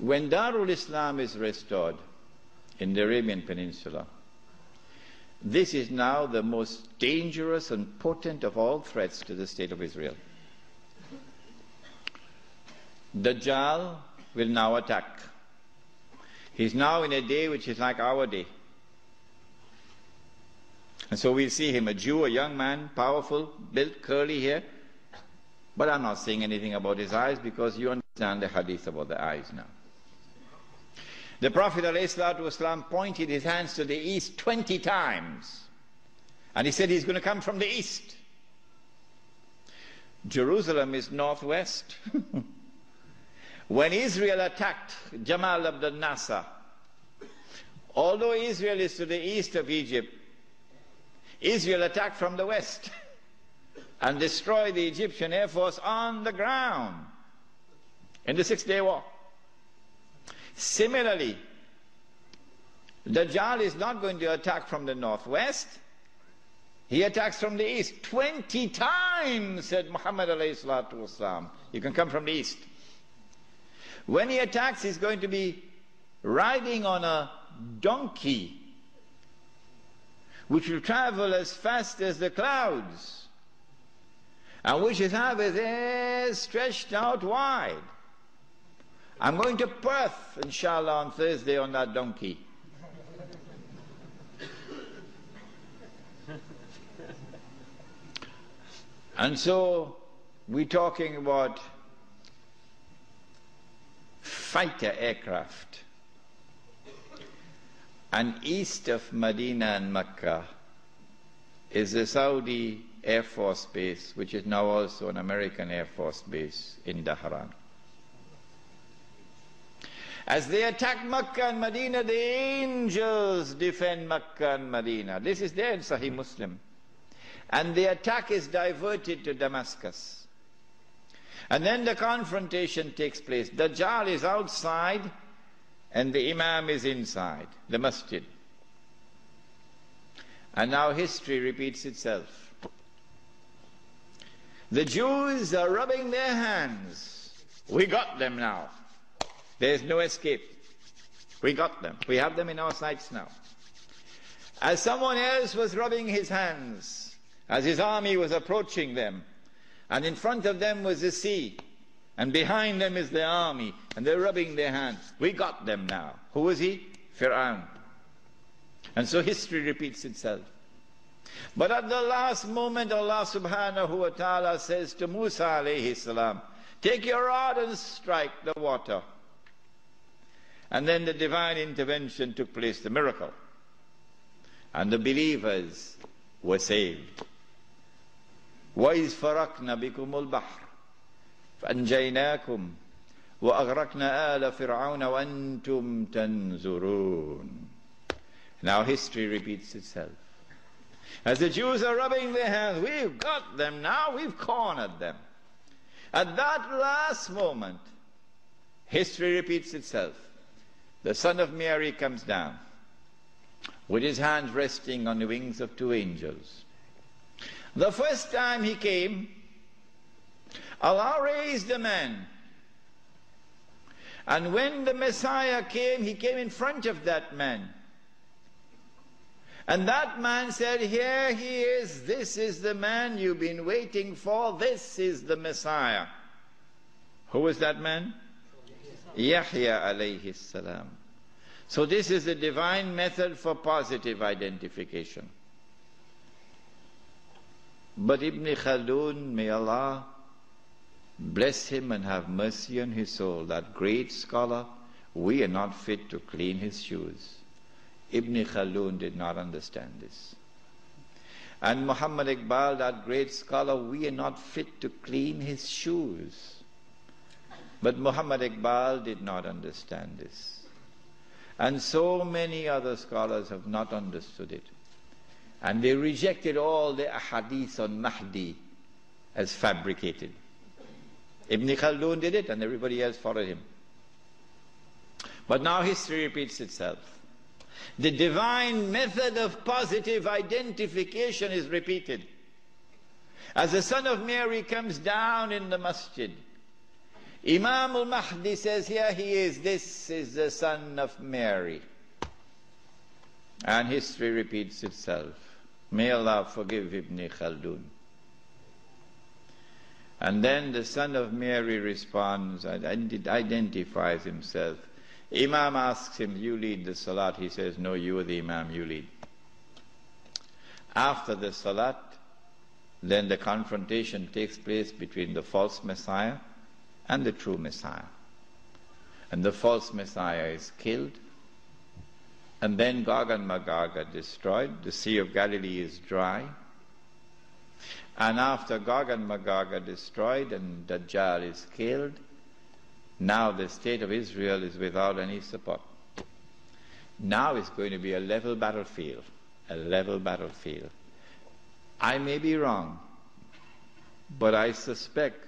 When Darul Islam is restored in the Arabian Peninsula, this is now the most dangerous and potent of all threats to the state of Israel. Dajjal will now attack. He's now in a day which is like our day. And so we'll see him, a Jew, a young man, powerful, built, curly hair. But I'm not saying anything about his eyes because you understand the hadith about the eyes now. The Prophet ﷺ pointed his hands to the east 20 times. And he said he's going to come from the east. Jerusalem is northwest. When Israel attacked Jamal Abdel Nasser, although Israel is to the east of Egypt, Israel attacked from the west and destroyed the Egyptian Air Force on the ground in the Six-Day War. Similarly, Dajjal is not going to attack from the northwest. He attacks from the east. 20 times, said Muhammad alayhi salatu wasalam, you can come from the east. When he attacks, he's going to be riding on a donkey, which will travel as fast as the clouds, and which is have his hair stretched out wide. I'm going to Perth, inshallah, on Thursday on that donkey. And so we're talking about fighter aircraft. And east of Medina and Mecca is the Saudi Air Force Base, which is now also an American Air Force Base in Dhahran. As they attack Mecca and Medina, the angels defend Mecca and Medina. This is there in Sahih Muslim. And the attack is diverted to Damascus. And then the confrontation takes place. Dajjal is outside and the Imam is inside the masjid. And now history repeats itself. The Jews are rubbing their hands. We got them now. There's no escape. We got them. We have them in our sights now. As someone else was rubbing his hands, as his army was approaching them, and in front of them was the sea, and behind them is the army, and they're rubbing their hands. We got them now. Who was he? Fir'aun. And so history repeats itself. But at the last moment, Allah subhanahu wa ta'ala says to Musa alayhi salam, take your rod and strike the water. And then the divine intervention took place, the miracle. And the believers were saved. وَإِذْ فَرَقْنَا بِكُمُ الْبَحْرَ فَأَنْجَيْنَاكُمْ وَأَغْرَقْنَا آلَ فِرْعَوْنَ وَأَنْتُمْ تَنْظُرُونَ. Now history repeats itself. As the Jews are rubbing their hands, we've got them now, we've cornered them. At that last moment, history repeats itself. The son of Mary comes down with his hands resting on the wings of two angels. The first time he came, Allah raised a man. And when the Messiah came, he came in front of that man. And that man said, here he is, this is the man you've been waiting for, this is the Messiah. Who was that man? Yahya alayhi salam. So this is the divine method for positive identification. But Ibn Khaldun, may Allah bless him and have mercy on his soul, that great scholar, we are not fit to clean his shoes. Ibn Khaldun did not understand this. And Muhammad Iqbal, that great scholar, we are not fit to clean his shoes. But Muhammad Iqbal did not understand this. And so many other scholars have not understood it. And they rejected all the ahadith on Mahdi as fabricated. Ibn Khaldun did it and everybody else followed him. But now history repeats itself. The divine method of positive identification is repeated. As the son of Mary comes down in the masjid, Imam al-Mahdi says, here he is, this is the son of Mary. And history repeats itself. May Allah forgive Ibn Khaldun. And then the son of Mary responds and identifies himself. Imam asks him, you lead the salat. He says, no, you are the Imam, you lead. After the salat, then the confrontation takes place between the false Messiah and the true Messiah. And the false Messiah is killed. And then Gog and Magog are destroyed. The Sea of Galilee is dry. And after Gog and Magog are destroyed and Dajjal is killed, now the state of Israel is without any support. Now it's going to be a level battlefield. A level battlefield. I may be wrong, but I suspect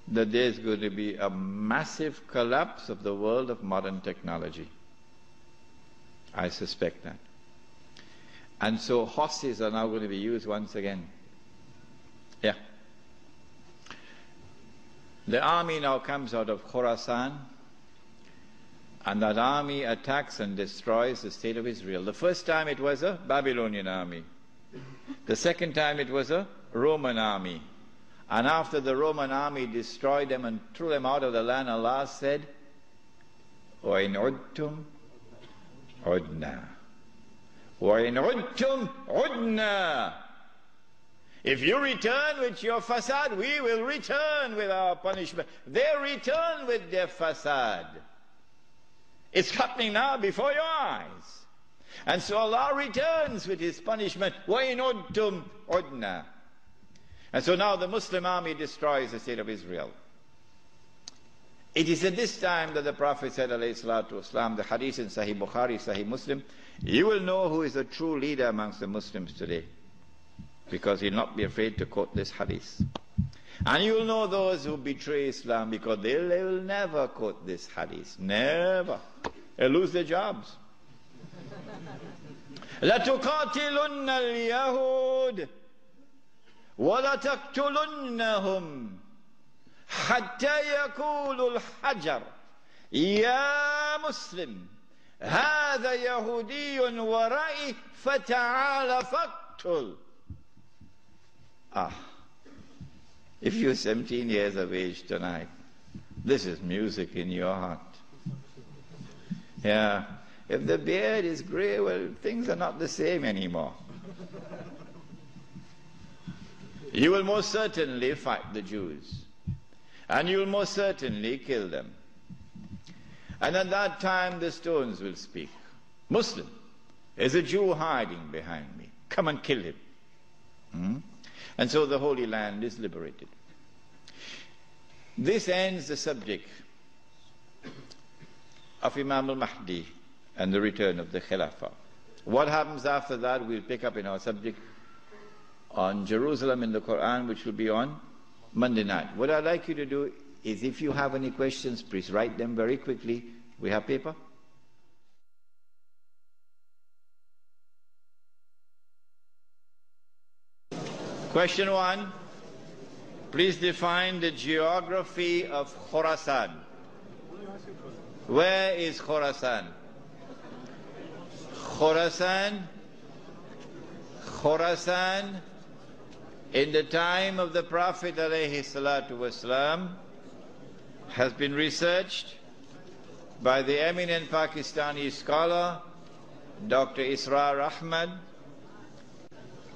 that there's going to be a massive collapse of the world of modern technology. I suspect that. And so horses are now going to be used once again. Yeah. The army now comes out of Khorasan, and that army attacks and destroys the state of Israel. The first time it was a Babylonian army. The second time it was a Roman army. And after the Roman army destroyed them and threw them out of the land, Allah said, وَإِنْ عُدْتُمْ عُدْنَا وَإِنْ عُدْتُمْ عُدْنَا. If you return with your fasad, we will return with our punishment. They return with their fasad. It's happening now before your eyes. And so Allah returns with His punishment. وَإِنْ عُدْتُمْ عُدْنَا. And so now the Muslim army destroys the state of Israel. It is at this time that the Prophet said, alayhi salatu wasalam, the hadith in Sahih Bukhari, Sahih Muslim, you will know who is a true leader amongst the Muslims today, because he'll not be afraid to quote this hadith. And you will know those who betray Islam, because they will never quote this hadith. Never. They'll lose their jobs. لَتُقَاتِلُنَّ الْيَهُودِ وَلَتَقْتُلُنَّهُمْ حَتَّى يَقُولُ الْحَجَرُ يَا مُسْلِمْ هَذَا يَهُودِيٌّ وَرَائِي فَتَعَالَ فَاقْتُلْ. If you're 17 years of age tonight, this is music in your heart. Yeah. If the beard is gray, well, things are not the same anymore. You will most certainly fight the Jews. And you will most certainly kill them. And at that time the stones will speak. Muslim, there's a Jew hiding behind me. Come and kill him. And so the Holy Land is liberated. This ends the subject of Imam al-Mahdi and the return of the Khilafah. What happens after that we'll pick up in our subject on Jerusalem in the Quran, which will be on Monday night. What I'd like you to do is, if you have any questions, please write them very quickly. We have paper? Question 1. Please define the geography of Khorasan. Where is Khorasan? Khorasan, in the time of the Prophet ﷺ, has been researched by the eminent Pakistani scholar Dr. Israr Ahmad,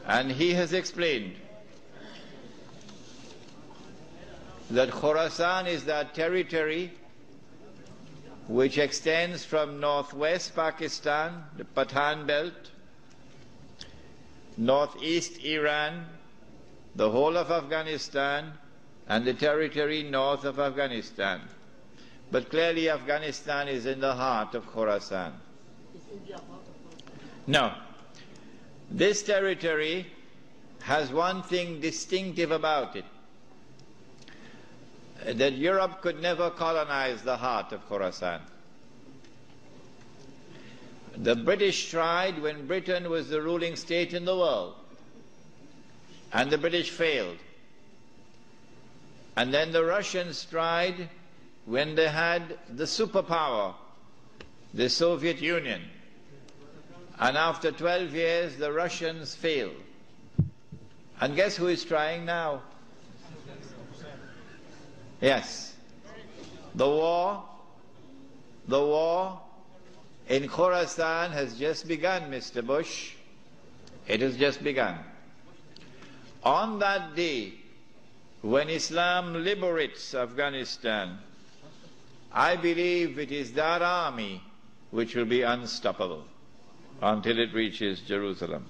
and he has explained that Khorasan is that territory which extends from northwest Pakistan, the Pathan belt, northeast Iran, the whole of Afghanistan, and the territory north of Afghanistan. But clearly Afghanistan is in the heart of Khorasan. No. This territory has one thing distinctive about it, that Europe could never colonize the heart of Khorasan. The British tried when Britain was the ruling state in the world, and the British failed. And then the Russians tried when they had the superpower, the Soviet Union. And after 12 years, the Russians failed. And guess who is trying now? Yes. The war in Khorasan has just begun, Mr. Bush. It has just begun. On that day, when Islam liberates Afghanistan, I believe it is that army which will be unstoppable until it reaches Jerusalem.